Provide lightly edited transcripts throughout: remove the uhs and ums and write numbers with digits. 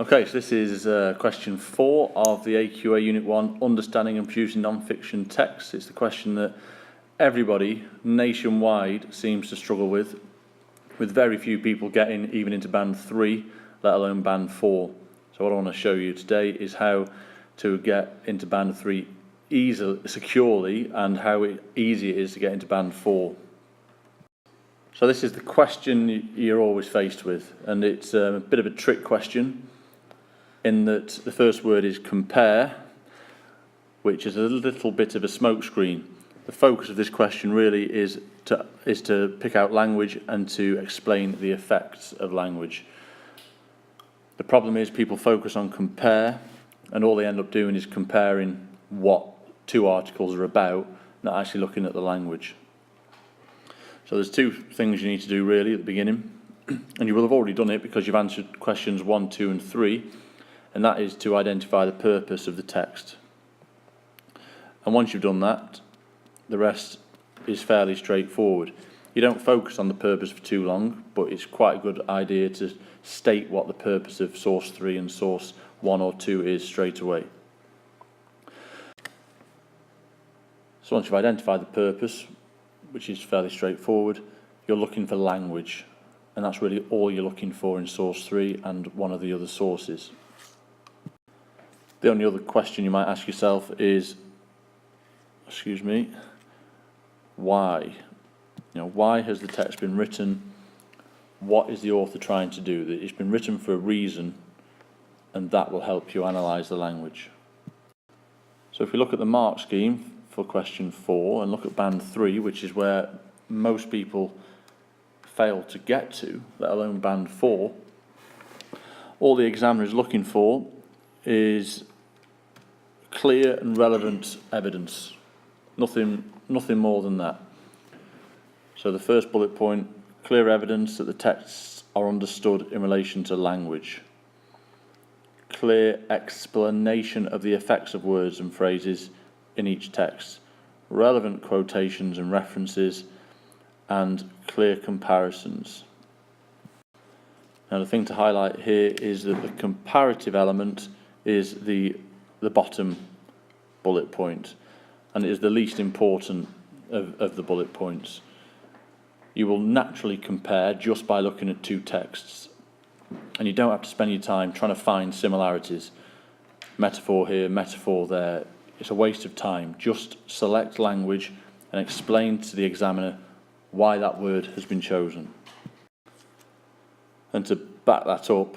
Okay, so this is question 4 of the AQA Unit 1, Understanding and Producing Non-Fiction Text. It's the question that everybody nationwide seems to struggle with very few people getting even into band 3, let alone band 4. So what I want to show you today is how to get into band 3 easily, securely, and how easy it is to get into band 4. So this is the question you're always faced with, and it's a bit of a trick question, in that the first word is compare, which is a little bit of a smokescreen. The focus of this question really is to pick out language and to explain the effects of language. The problem is people focus on compare, and all they end up doing is comparing what two articles are about, not actually looking at the language. So there's two things you need to do really at the beginning, and you will have already done it because you've answered questions 1, 2 and 3, and that is to identify the purpose of the text. And once you've done that, the rest is fairly straightforward. You don't focus on the purpose for too long, but it's quite a good idea to state what the purpose of source 3 and source 1 or 2 is straight away. So once you've identified the purpose, which is fairly straightforward, you're looking for language, and that's really all you're looking for in source 3 and one of the other sources. The only other question you might ask yourself is, why? Why has the text been written? What is the author trying to do? It's been written for a reason, and that will help you analyse the language. So if we look at the mark scheme for question 4 and look at band 3, which is where most people fail to get to, let alone band 4, all the examiner is looking for is clear and relevant evidence. Nothing more than that. So the first bullet point, clear evidence that the texts are understood in relation to language. Clear explanation of the effects of words and phrases in each text. Relevant quotations and references, and clear comparisons. Now the thing to highlight here is that the comparative element is the bottom bullet point, and it is the least important of the bullet points. You will naturally compare just by looking at two texts, and you don't have to spend your time trying to find similarities. Metaphor here, metaphor there. It's a waste of time. Just select language and explain to the examiner why that word has been chosen. And to back that up,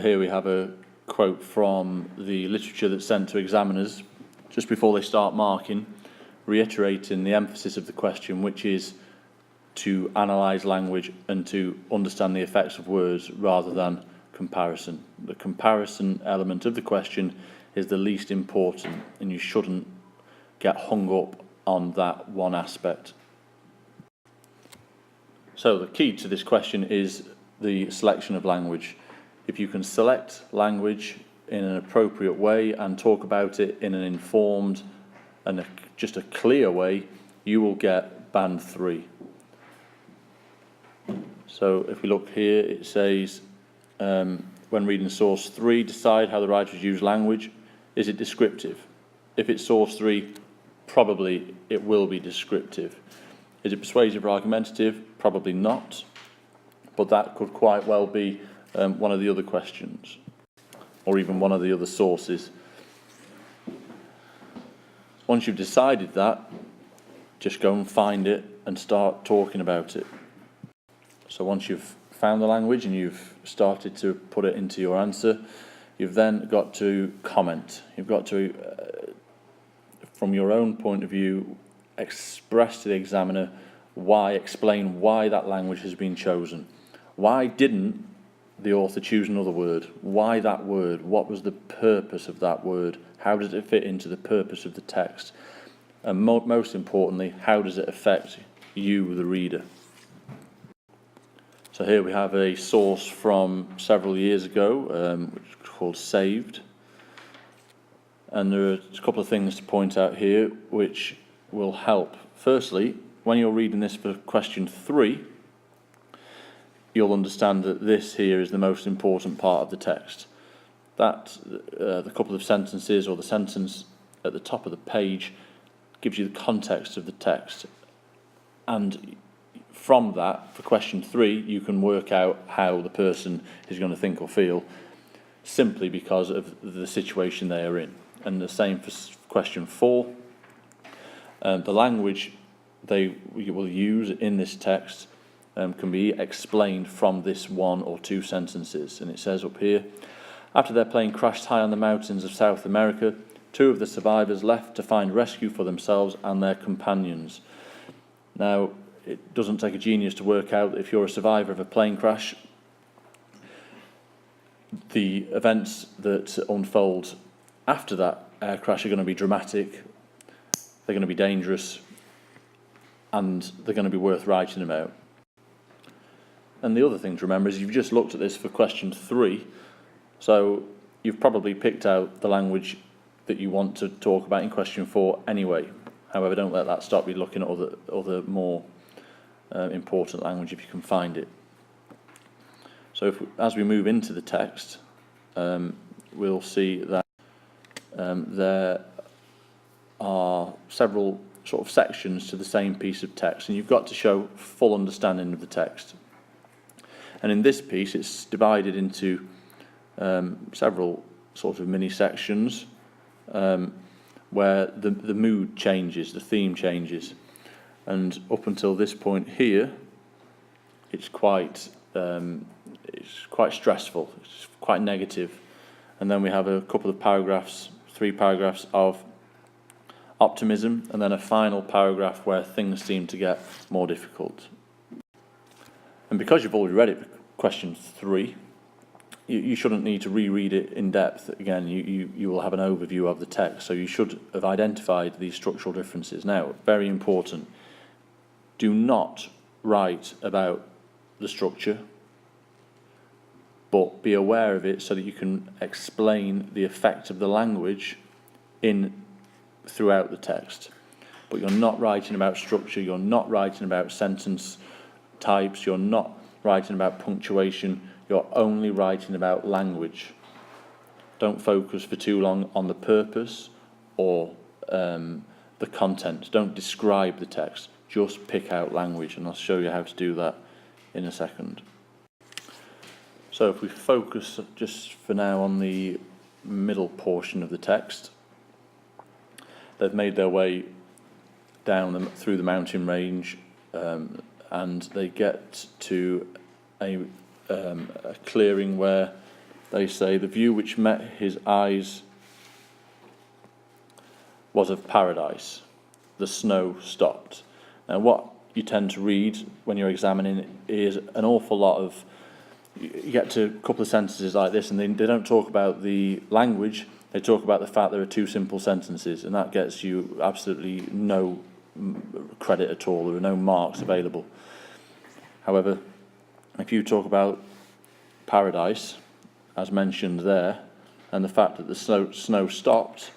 here we have a quote from the literature that's sent to examiners just before they start marking, reiterating the emphasis of the question, which is to analyse language and to understand the effects of words rather than comparison. The comparison element of the question is the least important, and you shouldn't get hung up on that one aspect. So the key to this question is the selection of language. If you can select language in an appropriate way and talk about it in an informed and just a clear way, you will get band 3. So if we look here, it says, when reading source 3, decide how the writers use language. Is it descriptive? If it's source 3, probably it will be descriptive. Is it persuasive or argumentative? Probably not. But that could quite well be one of the other questions, or even one of the other sources. Once you've decided that, just go and find it and start talking about it. So once you've found the language and you've started to put it into your answer, you've then got to comment. You've got to, from your own point of view, express to the examiner explain why that language has been chosen. Why didn't the author choose another word? Why that word? What was the purpose of that word? How does it fit into the purpose of the text? And most importantly, how does it affect you, the reader? So here we have a source from several years ago, which is called Saved. And there are a couple of things to point out here which will help. Firstly, when you're reading this for question 3, you'll understand that this here is the most important part of the text. That the couple of sentences or the sentence at the top of the page gives you the context of the text, and from that, for question 3, you can work out how the person is going to think or feel simply because of the situation they are in. And the same for question 4. The language they will use in this text can be explained from this 1 or 2 sentences. And it says up here, after their plane crashed high on the mountains of South America, 2 of the survivors left to find rescue for themselves and their companions. Now, it doesn't take a genius to work out that if you're a survivor of a plane crash, the events that unfold after that air crash are going to be dramatic, they're going to be dangerous, and they're going to be worth writing about. And the other thing to remember is you've just looked at this for question 3, so you've probably picked out the language that you want to talk about in question 4 anyway. However, don't let that stop you looking at other more important language if you can find it. So as we move into the text, we'll see that there are several sort of sections to the same piece of text, and you've got to show full understanding of the text. And in this piece, it's divided into several sort of mini sections where the mood changes, the theme changes, and up until this point here, it's quite stressful, it's quite negative, and then we have a couple of paragraphs, 3 paragraphs of optimism, and then a final paragraph where things seem to get more difficult. And because you've already read it, question 3, you shouldn't need to reread it in depth again. You will have an overview of the text, so you should have identified these structural differences. Now, very important, do not write about the structure, but be aware of it so that you can explain the effect of the language throughout the text. But you're not writing about structure, you're not writing about sentence types, you're not writing about punctuation, you're only writing about language. Don't focus for too long on the purpose or the content. Don't describe the text, just pick out language, and I'll show you how to do that in a second. So if we focus just for now on the middle portion of the text, they've made their way down through the mountain range, and they get to a clearing where they say the view which met his eyes was of paradise. The snow stopped. Now, what you tend to read when you're examining is an awful lot of, you get to a couple of sentences like this, and they don't talk about the language, they talk about the fact there are 2 simple sentences, and that gets you absolutely no credit at all. There are no marks available. However, if you talk about paradise, as mentioned there, and the fact that the snow stopped,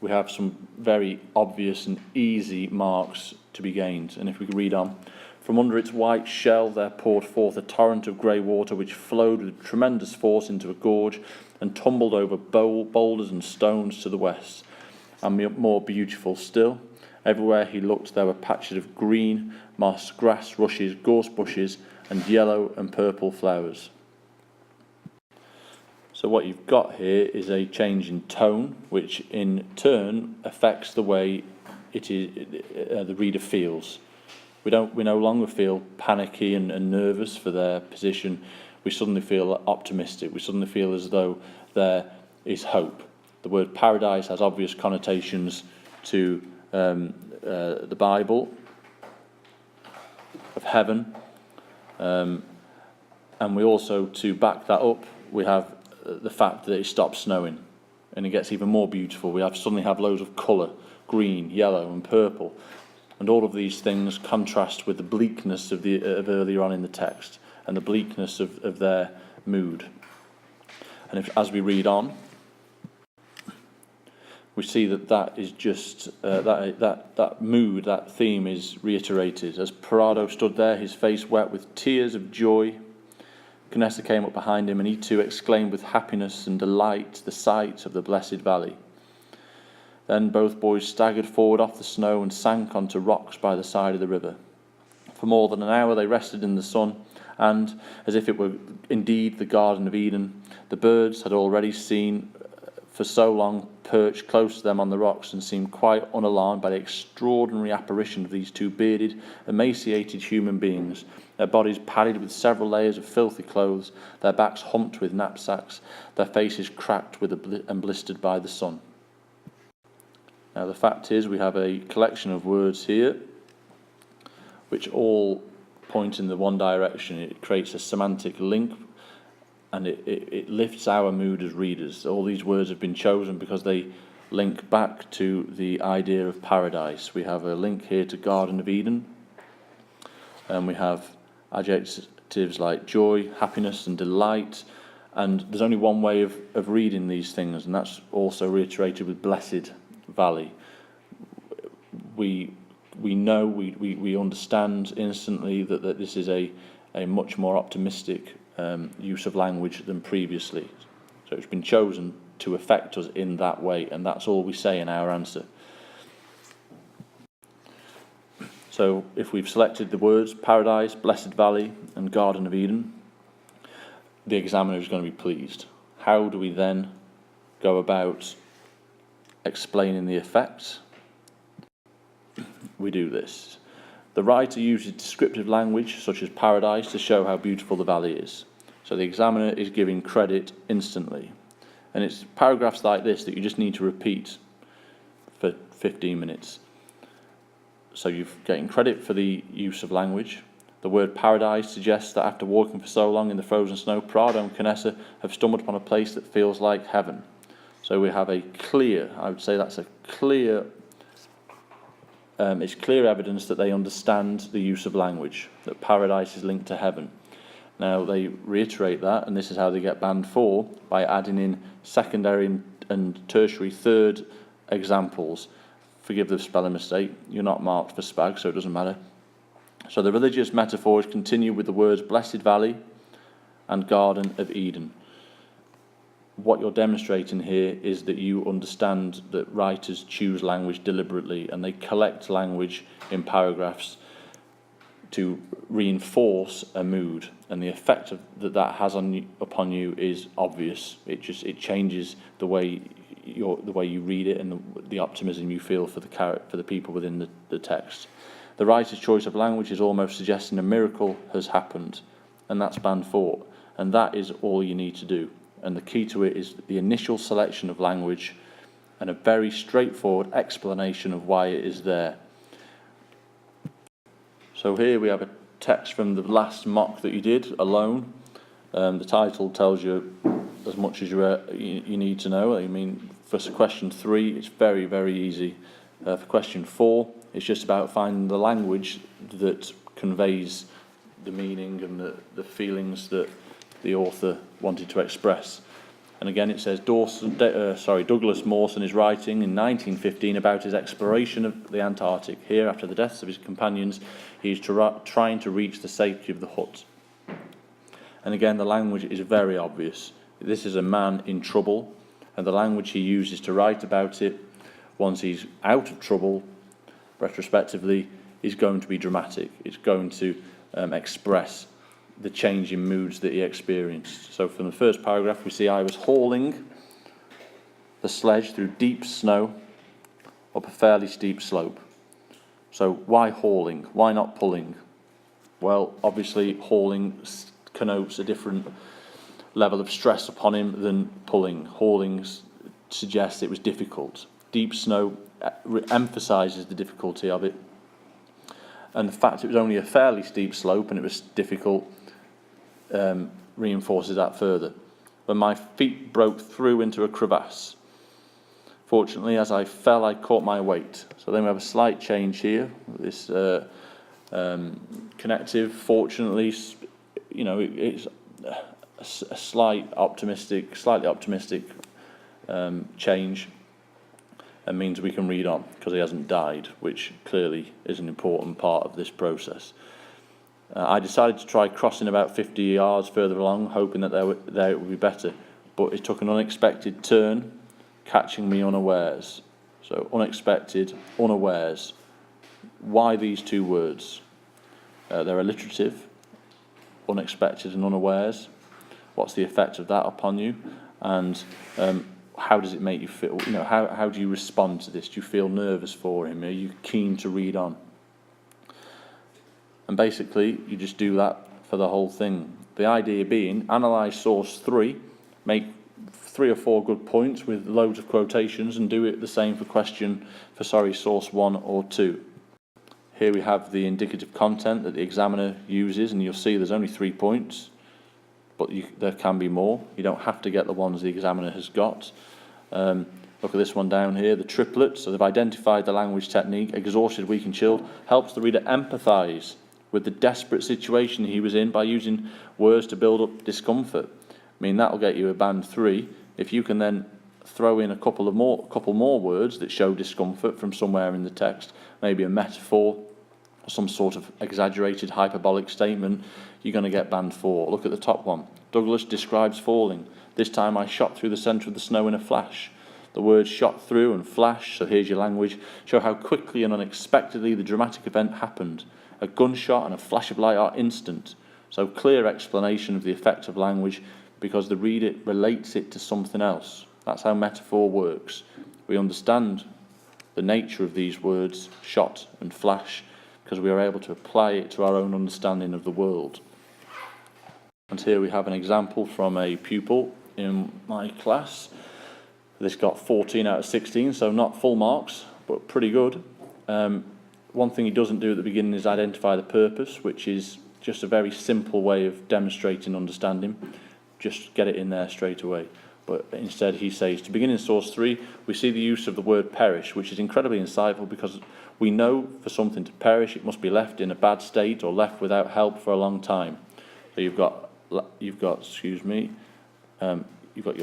we have some very obvious and easy marks to be gained. And if we read on, from under its white shell there poured forth a torrent of grey water which flowed with tremendous force into a gorge and tumbled over boulders and stones to the west. And more beautiful still, everywhere he looked there were patches of green, moss, grass, rushes, gorse bushes, and yellow and purple flowers. So what you've got here is a change in tone, which in turn affects the way the reader feels. We no longer feel panicky and nervous for their position. We suddenly feel optimistic. We suddenly feel as though there is hope. The word paradise has obvious connotations to the Bible, of heaven, and we also, to back that up, we have the fact that it stops snowing, and it gets even more beautiful. We suddenly have loads of colour, green, yellow and purple, and all of these things contrast with the bleakness of earlier on in the text, and the bleakness of their mood. And as we read on, we see that is just that mood, that theme is reiterated. As Parado stood there, his face wet with tears of joy, Canessa came up behind him, and he too exclaimed with happiness and delight the sight of the blessed valley. Then both boys staggered forward off the snow and sank onto rocks by the side of the river. For more than an hour they rested in the sun, and, as if it were indeed the Garden of Eden, the birds had already seen for so long perched close to them on the rocks and seemed quite unalarmed by the extraordinary apparition of these two bearded, emaciated human beings, their bodies padded with several layers of filthy clothes, their backs humped with knapsacks, their faces cracked with and blistered by the sun. Now the fact is, we have a collection of words here which all point in the one direction. It creates a semantic link, and it lifts our mood as readers. All these words have been chosen because they link back to the idea of paradise. We have a link here to Garden of Eden, and we have adjectives like joy, happiness and delight, and there's only one way of reading these things, and that's also reiterated with blessed valley. We know, we understand instantly that this is a much more optimistic use of language than previously. So it's been chosen to affect us in that way, and that's all we say in our answer. So if we've selected the words paradise, blessed valley and Garden of Eden, the examiner is going to be pleased. How do we then go about explaining the effects? We do this. The writer uses descriptive language such as paradise to show how beautiful the valley is. So the examiner is giving credit instantly. And it's paragraphs like this that you just need to repeat for 15 minutes. So you're getting credit for the use of language. The word paradise suggests that after walking for so long in the frozen snow, Prado and Canessa have stumbled upon a place that feels like heaven. So we have a clear, I would say that's a clear, it's clear evidence that they understand the use of language, that paradise is linked to heaven. Now they reiterate that, and this is how they get band 4, by adding in secondary and tertiary third examples. Forgive the spelling mistake, you're not marked for spag, so it doesn't matter. So the religious metaphors continue with the words blessed valley and Garden of Eden. What you're demonstrating here is that you understand that writers choose language deliberately, and they collect language in paragraphs to reinforce a mood, and the effect that has upon you is obvious. It changes the way you read it and the optimism you feel for the people within the text. The writer's choice of language is almost suggesting a miracle has happened, and that's band 4, and that is all you need to do. And the key to it is the initial selection of language and a very straightforward explanation of why it is there. So here we have a text from the last mock that you did, alone. The title tells you as much as you need to know. I mean, for question 3, it's very, very easy. For question 4, it's just about finding the language that conveys the meaning and the feelings that the author wanted to express. And again, it says Douglas Mawson is writing in 1915 about his exploration of the Antarctic. Here, after the deaths of his companions, he is trying to reach the safety of the hut. And again, the language is very obvious. This is a man in trouble, and the language he uses to write about it, once he's out of trouble, retrospectively, is going to be dramatic. It's going to express the change in moods that he experienced. So from the first paragraph, we see I was hauling the sledge through deep snow up a fairly steep slope. So why hauling? Why not pulling? Well, obviously hauling connotes a different level of stress upon him than pulling. Hauling suggests it was difficult. Deep snow emphasises the difficulty of it. And the fact it was only a fairly steep slope and it was difficult reinforces that further. When my feet broke through into a crevasse. Fortunately, as I fell, I caught my weight. So then we have a slight change here. This connective, fortunately, it's a slightly optimistic change, and means we can read on because he hasn't died, which clearly is an important part of this process. I decided to try crossing about 50 yards further along, hoping that there it would be better, but it took an unexpected turn, catching me unawares. So unexpected, unawares. Why these two words? They're alliterative, unexpected and unawares. What's the effect of that upon you? And how does it make you feel? You know, how do you respond to this? Do you feel nervous for him? Are you keen to read on? And basically, you just do that for the whole thing. The idea being, analyse source 3, make 3 or 4 good points with loads of quotations, and do it the same for source 1 or 2. Here we have the indicative content that the examiner uses, and you'll see there's only 3 points, but there can be more. You don't have to get the ones the examiner has got. Look at this one down here, the triplets. So they've identified the language technique, exhausted, weak and chilled, helps the reader empathise with the desperate situation he was in by using words to build up discomfort. I mean, that'll get you a band 3. If you can then throw in a couple more words that show discomfort from somewhere in the text, maybe a metaphor, or some sort of exaggerated hyperbolic statement, you're going to get band 4. Look at the top one. Douglas describes falling. This time I shot through the centre of the snow in a flash. The words shot through and flash, so here's your language, show how quickly and unexpectedly the dramatic event happened. A gunshot and a flash of light are instant. So clear explanation of the effect of language because the reader relates it to something else. That's how metaphor works. We understand the nature of these words, shot and flash, because we are able to apply it to our own understanding of the world. And here we have an example from a pupil in my class. This got 14 out of 16, so not full marks, but pretty good. One thing he doesn't do at the beginning is identify the purpose, which is just a very simple way of demonstrating understanding. Just get it in there straight away. But instead he says, to begin in source 3, we see the use of the word perish, which is incredibly insightful because we know for something to perish, it must be left in a bad state or left without help for a long time. So you've got your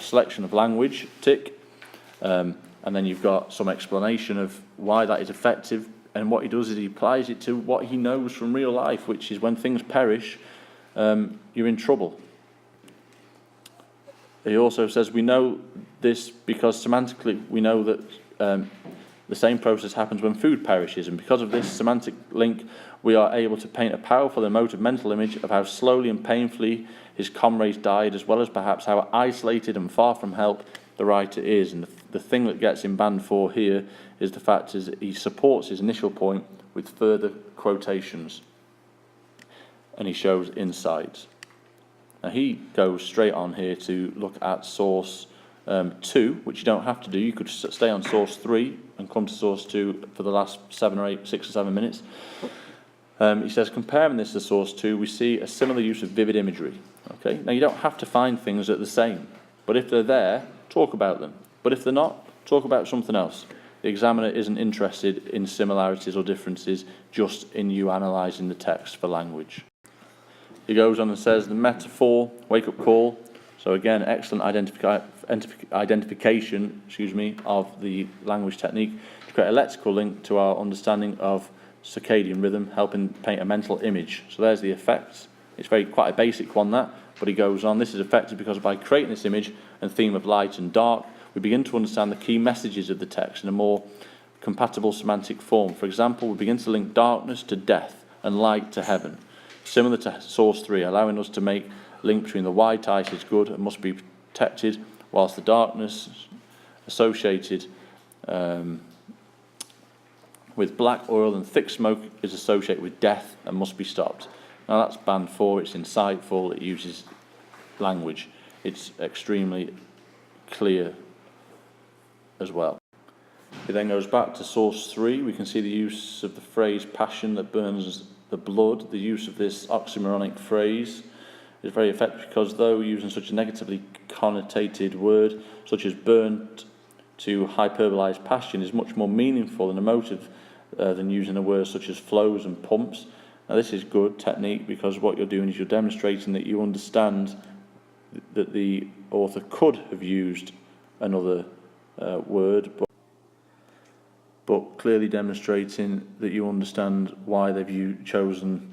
selection of language, tick, and then you've got some explanation of why that is effective. And what he does is he applies it to what he knows from real life, which is when things perish, you're in trouble. He also says we know this because semantically we know that the same process happens when food perishes, and because of this semantic link we are able to paint a powerful emotive mental image of how slowly and painfully his comrades died, as well as perhaps how isolated and far from help the writer is. And the thing that gets in band 4 here is the fact is that he supports his initial point with further quotations, and he shows insight. Now he goes straight on here to look at source 2, which you don't have to do. You could stay on source 3 and come to source 2 for the last 6 or 7 minutes. He says, comparing this to source 2, we see a similar use of vivid imagery. Okay, now you don't have to find things that are the same, but if they're there, talk about them. But if they're not, talk about something else. The examiner isn't interested in similarities or differences, just in you analysing the text for language. He goes on and says, the metaphor, wake-up call. So again, excellent identification of the language technique to create a lexical link to our understanding of circadian rhythm, helping paint a mental image. So there's the effect. It's quite a basic one, that, but he goes on. This is effective because by creating this image and theme of light and dark, we begin to understand the key messages of the text in a more compatible semantic form. For example, we begin to link darkness to death and light to heaven, similar to source 3, allowing us to make link between the white ice is good and must be protected, whilst the darkness associated with black oil and thick smoke is associated with death and must be stopped. Now that's band 4, it's insightful, it uses language, it's extremely clear as well. It then goes back to source 3, we can see the use of the phrase passion that burns the blood. The use of this oxymoronic phrase is very effective because though using such a negatively connotated word such as burnt to hyperbolise passion is much more meaningful and emotive than using a word such as flows and pumps. Now this is good technique because what you're doing is you're demonstrating that you understand that the author could have used another word, but clearly demonstrating that you understand why they've chosen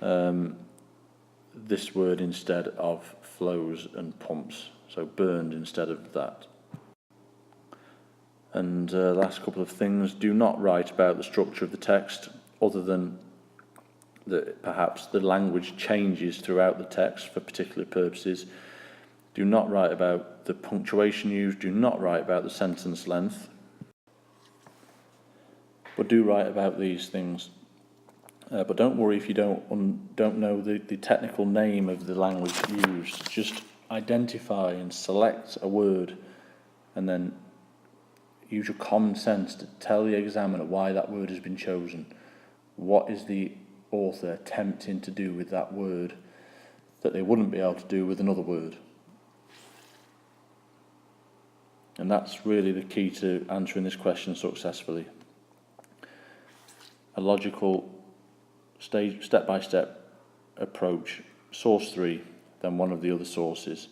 this word instead of flows and pumps, so burned instead of that. And last couple of things, do not write about the structure of the text other than that perhaps the language changes throughout the text for particular purposes. Do not write about the punctuation used, do not write about the sentence length, but do write about these things. But don't worry if you don't know the technical name of the language used. Just identify and select a word and then use your common sense to tell the examiner why that word has been chosen. What is the author attempting to do with that word that they wouldn't be able to do with another word? And that's really the key to answering this question successfully. A logical step-by-step approach, source 3, then one of the other sources.